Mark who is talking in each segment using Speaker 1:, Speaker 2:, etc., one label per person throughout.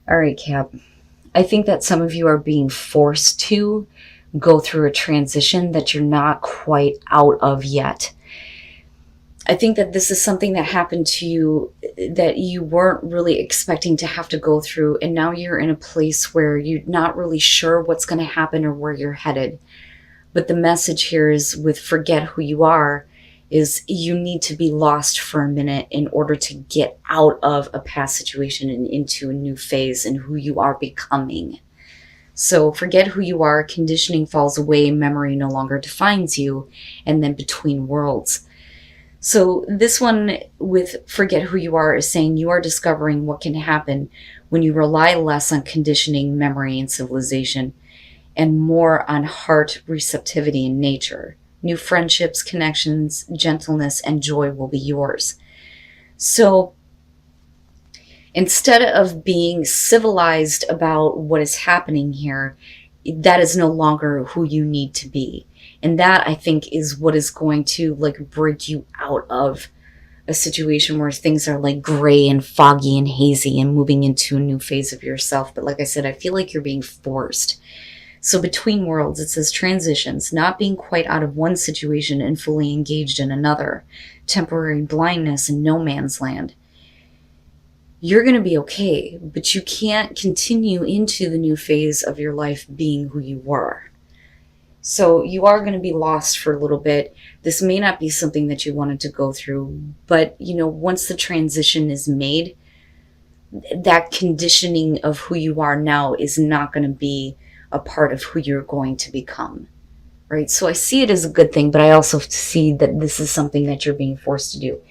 Speaker 1: All right, Cap. I think that some of you are being forced to go through a transition that you're not quite out of yet. I think that this is something that happened to you that you weren't really expecting to have to go through, and now you're in a place where you're not really sure what's going to happen or where you're headed. But the message here is with forget who you are, is you need to be lost for a minute in order to get out of a past situation and into a new phase in who you are becoming. So forget who you are, conditioning falls away, memory no longer defines you, and then between worlds. So this one with forget who you are is saying you are discovering what can happen when you rely less on conditioning, memory, and civilization, and more on heart receptivity and nature. New friendships, connections, gentleness, and joy will be yours. So instead of being civilized about what is happening here, that is no longer who you need to be. And that, I think, is what is going to break you out of a situation where things are gray and foggy and hazy and moving into a new phase of yourself. But like I said, I feel like you're being forced. So between worlds, it says transitions, not being quite out of one situation and fully engaged in another, temporary blindness and no man's land. You're going to be okay, but you can't continue into the new phase of your life being who you were. So you are going to be lost for a little bit. This may not be something that you wanted to go through, but once the transition is made, that conditioning of who you are now is not going to be a part of who you're going to become, right? So I see it as a good thing, but I also see that this is something that you're being forced to do.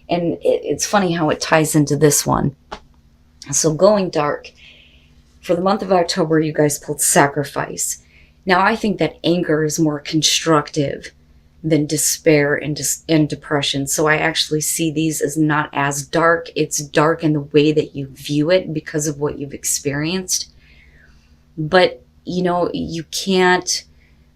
Speaker 1: And it's funny how it ties into this one. So going dark. For the month of October, you guys pulled sacrifice. Now, I think that anger is more constructive than despair and depression. So I actually see these as not as dark. It's dark in the way that you view it because of what you've experienced. But, you can't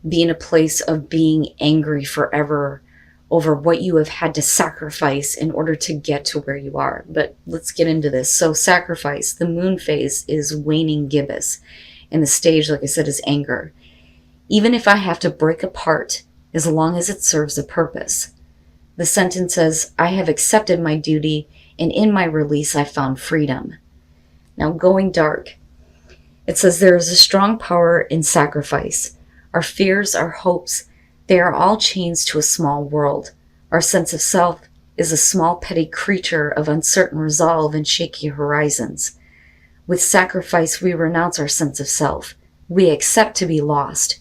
Speaker 1: be in a place of being angry forever over what you have had to sacrifice in order to get to where you are. But let's get into this. So sacrifice, the moon phase is waning gibbous. And the stage, like I said, is anger. Even if I have to break apart, as long as it serves a purpose. The sentence says, I have accepted my duty, and in my release I found freedom. Now going dark. It says there is a strong power in sacrifice. Our fears, our hopes, they are all chains to a small world. Our sense of self is a small petty creature of uncertain resolve and shaky horizons. With sacrifice we renounce our sense of self. We accept to be lost.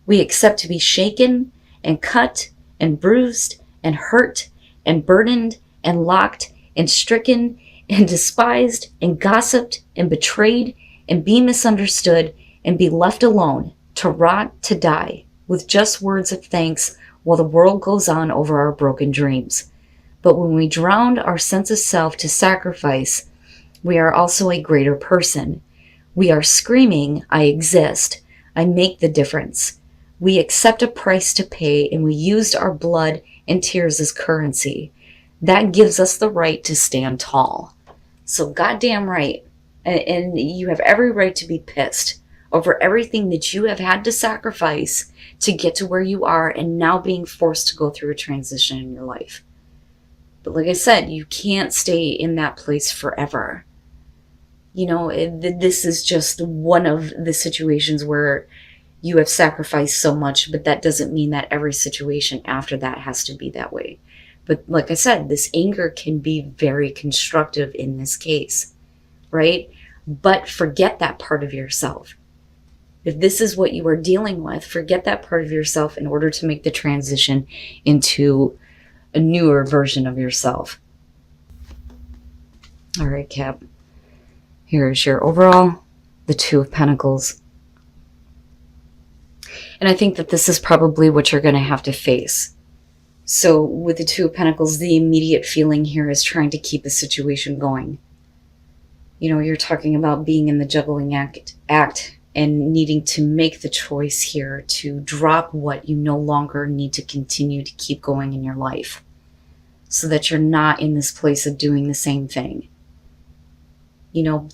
Speaker 1: We accept to be shaken and cut and bruised and hurt and burdened and locked and stricken and despised and gossiped and betrayed and be misunderstood and be left alone to rot, to die, with just words of thanks while the world goes on over our broken dreams. But when we drown our sense of self to sacrifice, we are also a greater person. We are screaming, I exist. I make the difference. We accept a price to pay, and we used our blood and tears as currency. That gives us the right to stand tall. So goddamn right. And you have every right to be pissed over everything that you have had to sacrifice to get to where you are and now being forced to go through a transition in your life. But like I said, you can't stay in that place forever. This is just one of the situations where you have sacrificed so much, but that doesn't mean that every situation after that has to be that way. But like I said, this anger can be very constructive in this case, right? But forget that part of yourself. If this is what you are dealing with, forget that part of yourself in order to make the transition into a newer version of yourself. All right, Cap. Here's your overall, the Two of Pentacles. And I think that this is probably what you're going to have to face. So with the Two of Pentacles, the immediate feeling here is trying to keep the situation going. You're talking about being in the juggling act and needing to make the choice here to drop what you no longer need to continue to keep going in your life so that you're not in this place of doing the same thing.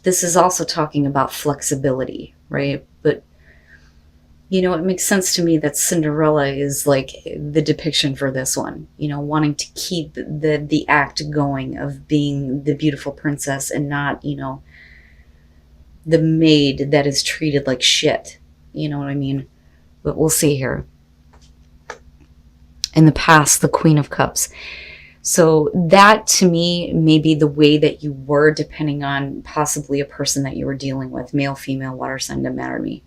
Speaker 1: This is also talking about flexibility, right? But, it makes sense to me that Cinderella is like the depiction for this one, wanting to keep the act going of being the beautiful princess and not, the maid that is treated like shit. You know what I mean? But we'll see here. In the past, the Queen of Cups. So that to me may be the way that you were, depending on possibly a person that you were dealing with, male, female, water sign, doesn't matter to me.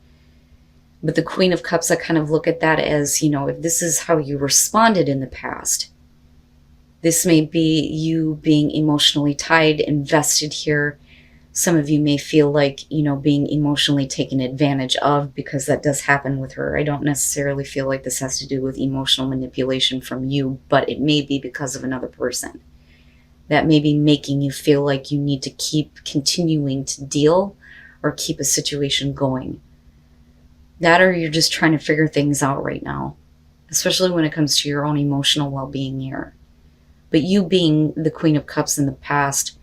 Speaker 1: But the Queen of Cups, I kind of look at that as, if this is how you responded in the past, this may be you being emotionally tied, invested here. Some of you may feel like, being emotionally taken advantage of, because that does happen with her. I don't necessarily feel like this has to do with emotional manipulation from you, but it may be because of another person. That may be making you feel like you need to keep continuing to deal or keep a situation going. That, or you're just trying to figure things out right now, especially when it comes to your own emotional well-being here. But you being the Queen of Cups in the past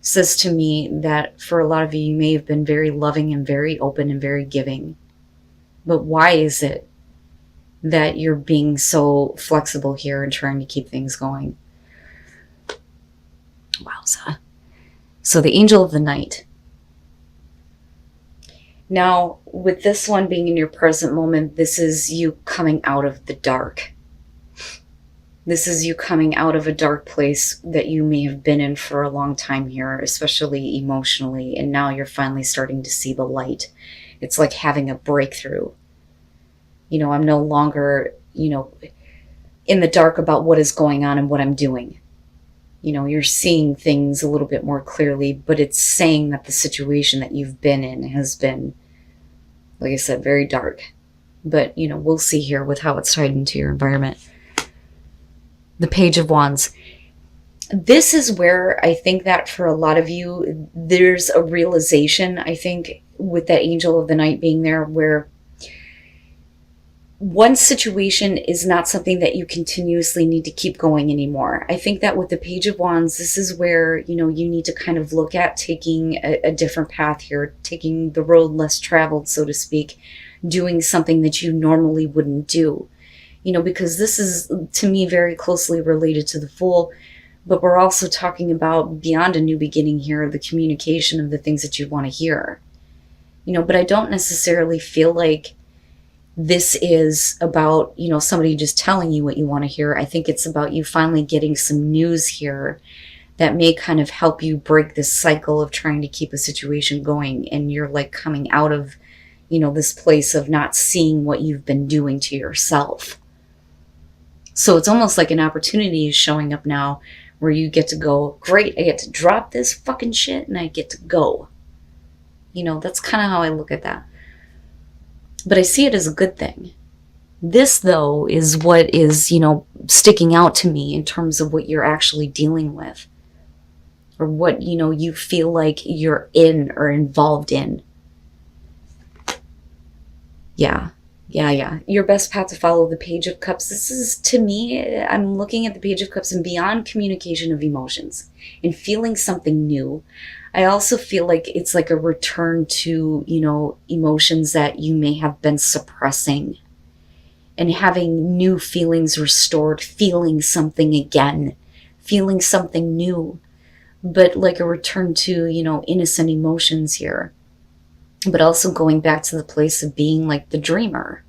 Speaker 1: says to me that for a lot of you, you may have been very loving and very open and very giving. But why is it that you're being so flexible here and trying to keep things going? Wowza. So the Angel of the Night. Now, with this one being in your present moment, this is you coming out of the dark. This is you coming out of a dark place that you may have been in for a long time here, especially emotionally, and now you're finally starting to see the light. It's like having a breakthrough. I'm no longer, in the dark about what is going on and what I'm doing. You're seeing things a little bit more clearly, but it's saying that the situation that you've been in has been, like I said, very dark. But, we'll see here with how it's tied into your environment. The Page of Wands. This is where I think that for a lot of you, there's a realization, I think, with that Angel of the Night being there, where one situation is not something that you continuously need to keep going anymore. I think that with the Page of Wands, this is where, you need to kind of look at taking a different path here, taking the road less traveled, so to speak, doing something that you normally wouldn't do. Because this is, to me, very closely related to the Fool, but we're also talking about beyond a new beginning here, the communication of the things that you want to hear. But I don't necessarily feel like this is about, somebody just telling you what you want to hear. I think it's about you finally getting some news here that may kind of help you break this cycle of trying to keep a situation going, and you're like coming out of, this place of not seeing what you've been doing to yourself. So it's almost like an opportunity is showing up now where you get to go, great, I get to drop this fucking shit and I get to go. That's kind of how I look at that. But I see it as a good thing. This, though, is what is, sticking out to me in terms of what you're actually dealing with. Or what, you feel like you're in or involved in. Yeah. Your best path to follow, the Page of Cups. This is, to me, I'm looking at the Page of Cups and beyond communication of emotions and feeling something new. I also feel like it's like a return to, emotions that you may have been suppressing and having new feelings restored, feeling something again, feeling something new, but like a return to, innocent emotions here. But also going back to the place of being like the dreamer.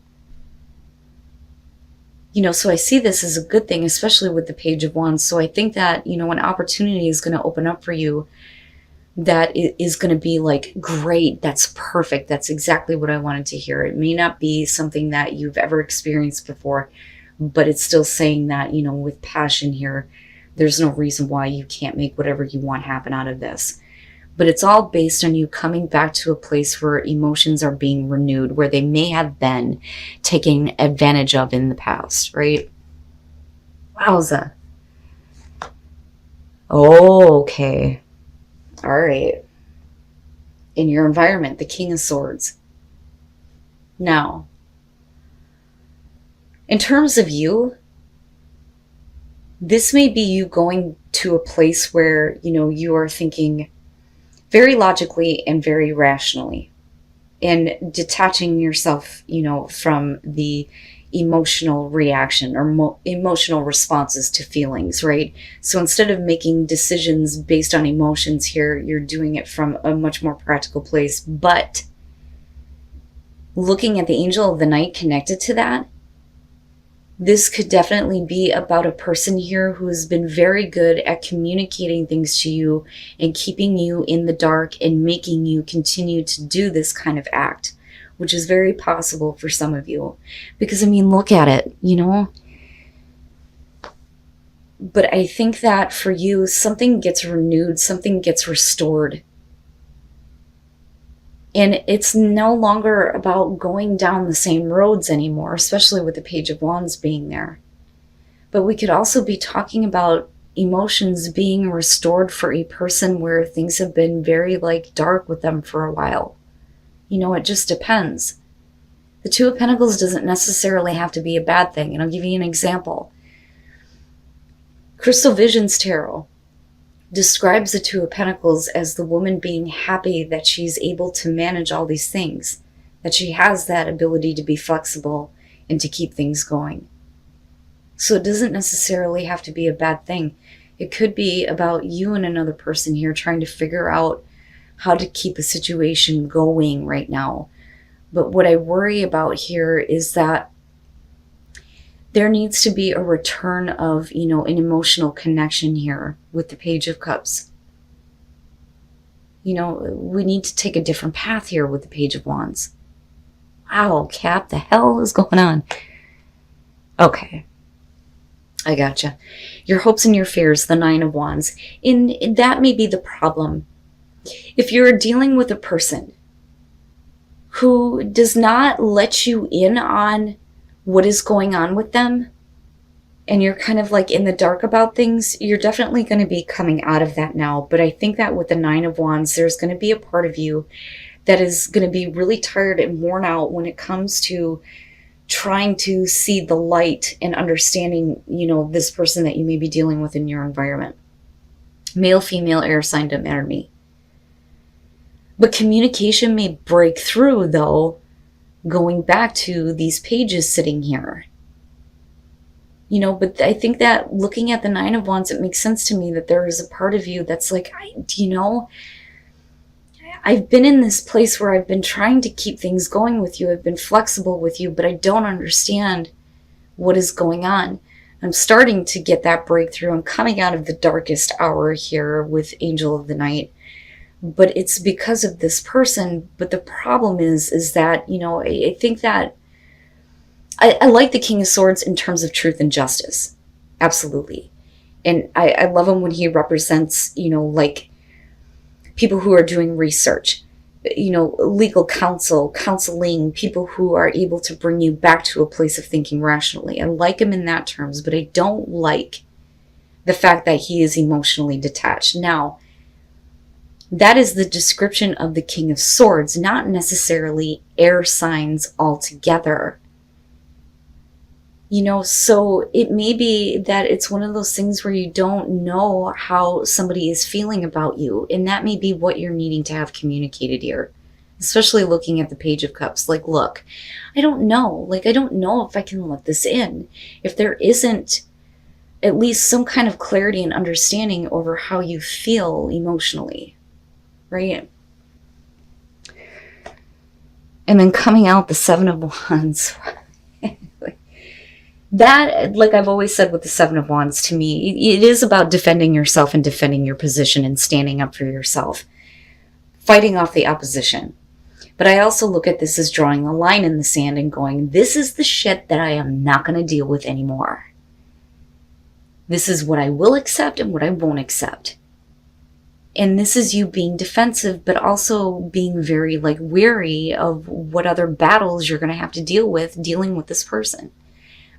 Speaker 1: So I see this as a good thing, especially with the Page of Wands. So I think that, an opportunity is going to open up for you that is going to be like, great, that's perfect. That's exactly what I wanted to hear. It may not be something that you've ever experienced before, but it's still saying that, with passion here, there's no reason why you can't make whatever you want happen out of this. But it's all based on you coming back to a place where emotions are being renewed, where they may have been taken advantage of in the past, right? Wowza. Oh, okay. All right. In your environment, the King of Swords. Now, in terms of you, this may be you going to a place where, you are thinking very logically and very rationally, and detaching yourself, from the emotional reaction or emotional responses to feelings, right? So instead of making decisions based on emotions here, you're doing it from a much more practical place. But looking at the angel of the night connected to that, this could definitely be about a person here who has been very good at communicating things to you and keeping you in the dark and making you continue to do this kind of act, which is very possible for some of you. Because, I mean, look at it, But I think that for you, something gets renewed, something gets restored. And it's no longer about going down the same roads anymore, especially with the Page of Wands being there. But we could also be talking about emotions being restored for a person where things have been very dark with them for a while. It just depends. The Two of Pentacles doesn't necessarily have to be a bad thing. And I'll give you an example. Crystal Visions Tarot describes the Two of Pentacles as the woman being happy that she's able to manage all these things, that she has that ability to be flexible and to keep things going. So it doesn't necessarily have to be a bad thing. It could be about you and another person here trying to figure out how to keep a situation going right now. But what I worry about here is that there needs to be a return of, an emotional connection here with the Page of Cups. We need to take a different path here with the Page of Wands. Wow, Cap, the hell is going on? Okay. I gotcha. Your hopes and your fears, the Nine of Wands. And that may be the problem. If you're dealing with a person who does not let you in on what is going on with them, and you're kind of in the dark about things, you're definitely going to be coming out of that now. But I think that with the Nine of Wands, there's going to be a part of you that is going to be really tired and worn out when it comes to trying to see the light and understanding, this person that you may be dealing with in your environment. Male, female, air sign, doesn't matter to me. But communication may break through, though, going back to these pages sitting here. But I think that looking at the Nine of Wands, it makes sense to me that there is a part of you that's I've been in this place where I've been trying to keep things going with you. I've been flexible with you, but I don't understand what is going on. I'm starting to get that breakthrough. I'm coming out of the darkest hour here with Angel of the Night. But it's because of this person. But the problem is that, I think that I like the King of Swords in terms of truth and justice. Absolutely. And I love him when he represents, people who are doing research, legal counsel, counseling, people who are able to bring you back to a place of thinking rationally. I like him in that terms, but I don't like the fact that he is emotionally detached. Now, that is the description of the King of Swords, not necessarily air signs altogether. So it may be that it's one of those things where you don't know how somebody is feeling about you. And that may be what you're needing to have communicated here. Especially looking at the Page of Cups. Look, I don't know. I don't know if I can let this in. If there isn't at least some kind of clarity and understanding over how you feel emotionally. Right? And then coming out the Seven of Wands. That, I've always said with the Seven of Wands, to me, it is about defending yourself and defending your position and standing up for yourself. Fighting off the opposition. But I also look at this as drawing a line in the sand and going, this is the shit that I am not going to deal with anymore. This is what I will accept and what I won't accept. And this is you being defensive, but also being very, wary of what other battles you're going to have to deal with dealing with this person.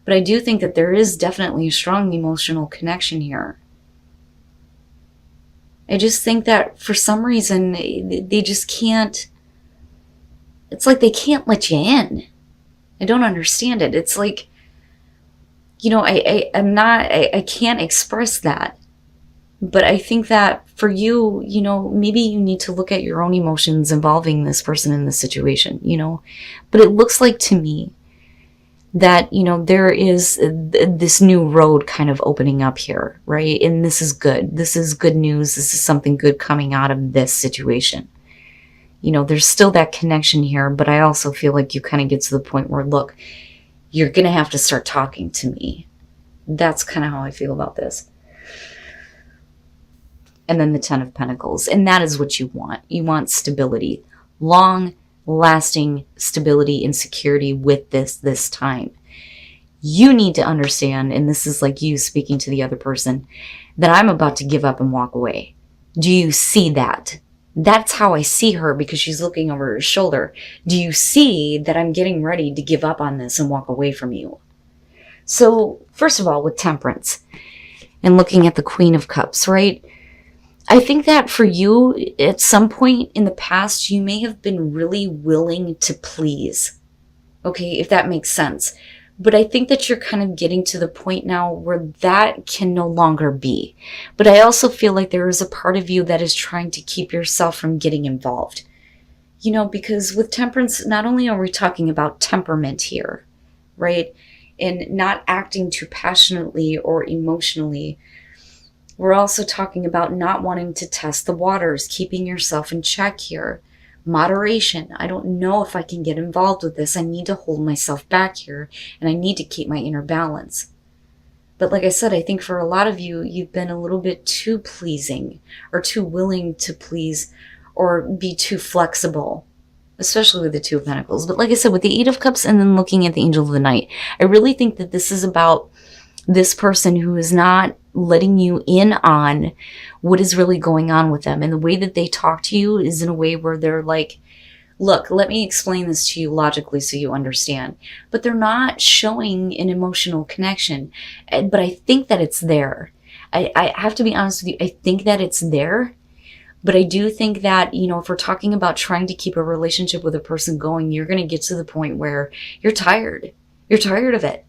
Speaker 1: But I do think that there is definitely a strong emotional connection here. I just think that for some reason, they just can't, it's like they can't let you in. I don't understand it. It's I can't express that. But I think that for you, maybe you need to look at your own emotions involving this person in this situation, But it looks like to me that, there is this new road kind of opening up here, right? And this is good. This is good news. This is something good coming out of this situation. There's still that connection here, but I also feel like you kind of get to the point where, look, you're going to have to start talking to me. That's kind of how I feel about this. And then the Ten of Pentacles. And that is what you want. You want stability. Long-lasting stability and security with this time. You need to understand, and this is like you speaking to the other person, that I'm about to give up and walk away. Do you see that? That's how I see her, because she's looking over her shoulder. Do you see that I'm getting ready to give up on this and walk away from you? So, first of all, with Temperance and looking at the Queen of Cups, right? I think that for you, at some point in the past, you may have been really willing to please. Okay, if that makes sense. But I think that you're kind of getting to the point now where that can no longer be. But I also feel like there is a part of you that is trying to keep yourself from getting involved. Because with Temperance, not only are we talking about temperament here, right? And not acting too passionately or emotionally, we're also talking about not wanting to test the waters, keeping yourself in check here. Moderation. I don't know if I can get involved with this. I need to hold myself back here, and I need to keep my inner balance. But like I said, I think for a lot of you, you've been a little bit too pleasing or too willing to please or be too flexible, especially with the Two of Pentacles. But like I said, with the Eight of Cups and then looking at the Angel of the Night, I really think that this is about this person who is not letting you in on what is really going on with them. And the way that they talk to you is in a way where they're like, look, let me explain this to you logically so you understand. But they're not showing an emotional connection. But I think that it's there. I have to be honest with you. I think that it's there. But I do think that, if we're talking about trying to keep a relationship with a person going, you're going to get to the point where you're tired. You're tired of it.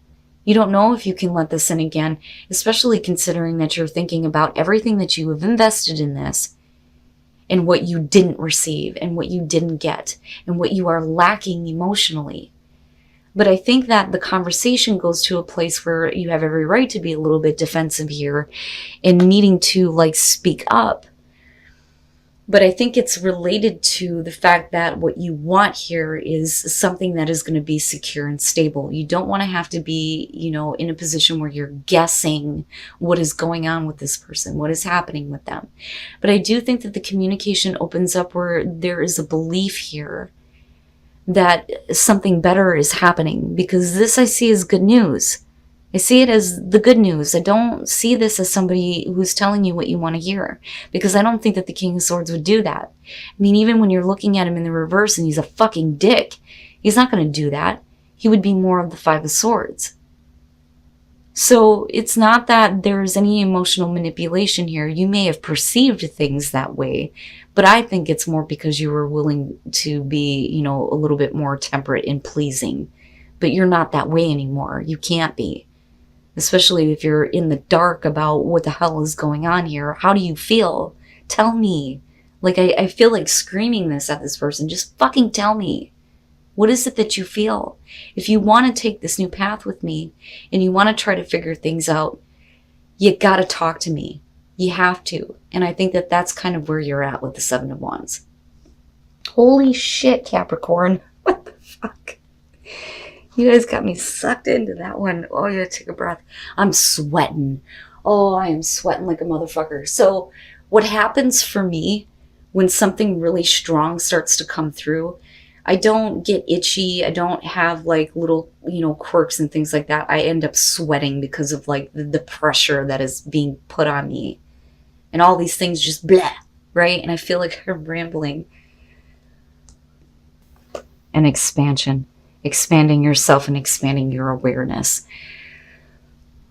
Speaker 1: You don't know if you can let this in again, especially considering that you're thinking about everything that you have invested in this and what you didn't receive and what you didn't get and what you are lacking emotionally. But I think that the conversation goes to a place where you have every right to be a little bit defensive here and needing to speak up. But I think it's related to the fact that what you want here is something that is going to be secure and stable. You don't want to have to be, in a position where you're guessing what is going on with this person, what is happening with them. But I do think that the communication opens up where there is a belief here that something better is happening, because this I see as good news. I see it as the good news. I don't see this as somebody who's telling you what you want to hear, because I don't think that the King of Swords would do that. I mean, even when you're looking at him in the reverse and he's a fucking dick, he's not going to do that. He would be more of the Five of Swords. So it's not that there's any emotional manipulation here. You may have perceived things that way, but I think it's more because you were willing to be, a little bit more temperate and pleasing. But you're not that way anymore. You can't be. Especially if you're in the dark about what the hell is going on here. How do you feel? Tell me. I feel like screaming this at this person. Just fucking tell me. What is it that you feel? If you want to take this new path with me and you want to try to figure things out, you got to talk to me. You have to. And I think that that's kind of where you're at with the Seven of Wands. Holy shit, Capricorn. What the fuck? You guys got me sucked into that one. Oh, you gotta take a breath. I'm sweating. Oh, I am sweating like a motherfucker. So what happens for me when something really strong starts to come through, I don't get itchy. I don't have little, quirks and things like that. I end up sweating because of the pressure that is being put on me. And all these things just blah, right? And I feel like I'm rambling. An expansion. Expanding yourself and expanding your awareness.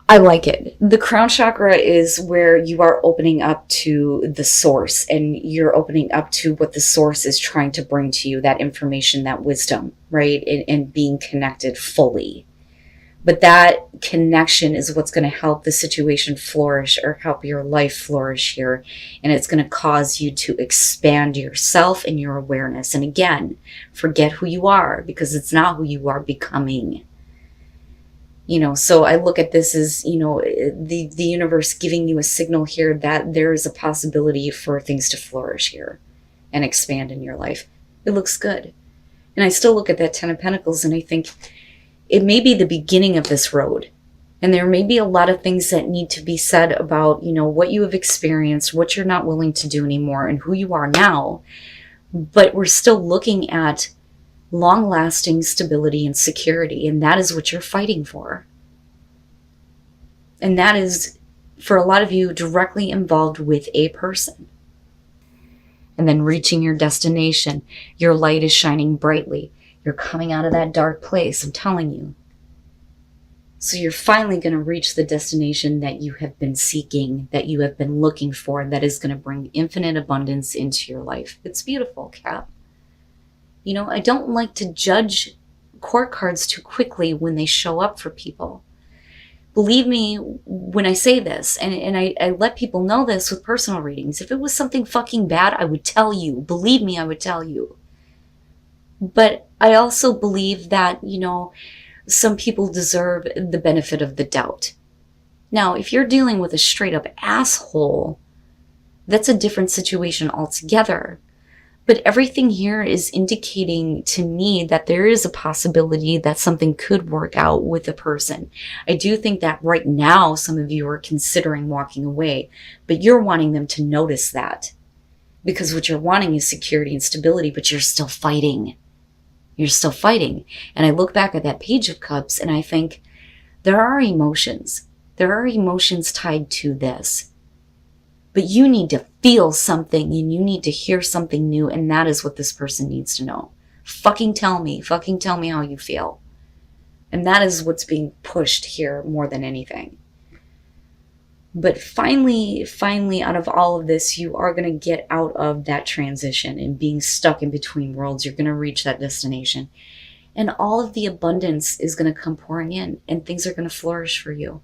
Speaker 1: I like it. The crown chakra is where you are opening up to the source, and you're opening up to what the source is trying to bring to you, that information, that wisdom, right? And being connected fully. But that connection is what's going to help the situation flourish, or help your life flourish here. And it's going to cause you to expand yourself and your awareness. And again, forget who you are, because it's not who you are becoming. So I look at this as, the universe giving you a signal here that there is a possibility for things to flourish here and expand in your life. It looks good. And I still look at that 10 of Pentacles and I think it may be the beginning of this road. And there may be a lot of things that need to be said about, what you have experienced, what you're not willing to do anymore, and who you are now. But we're still looking at long-lasting stability and security, and that is what you're fighting for. And that is, for a lot of you, directly involved with a person. And then reaching your destination, your light is shining brightly. You're coming out of that dark place, I'm telling you. So you're finally going to reach the destination that you have been seeking, that you have been looking for, that is going to bring infinite abundance into your life. It's beautiful, Cap. I don't like to judge court cards too quickly when they show up for people. Believe me when I say this, and I let people know this with personal readings. If it was something fucking bad, I would tell you. Believe me, I would tell you. But I also believe that, some people deserve the benefit of the doubt. Now, if you're dealing with a straight up asshole, that's a different situation altogether. But everything here is indicating to me that there is a possibility that something could work out with a person. I do think that right now some of you are considering walking away, but you're wanting them to notice that. Because what you're wanting is security and stability, but you're still fighting. You're still fighting. And I look back at that Page of Cups and I think there are emotions. There are emotions tied to this. But you need to feel something and you need to hear something new, and that is what this person needs to know. Fucking tell me how you feel. And that is what's being pushed here more than anything. But finally, out of all of this, you are going to get out of that transition and being stuck in between worlds. You're going to reach that destination. And all of the abundance is going to come pouring in, and things are going to flourish for you.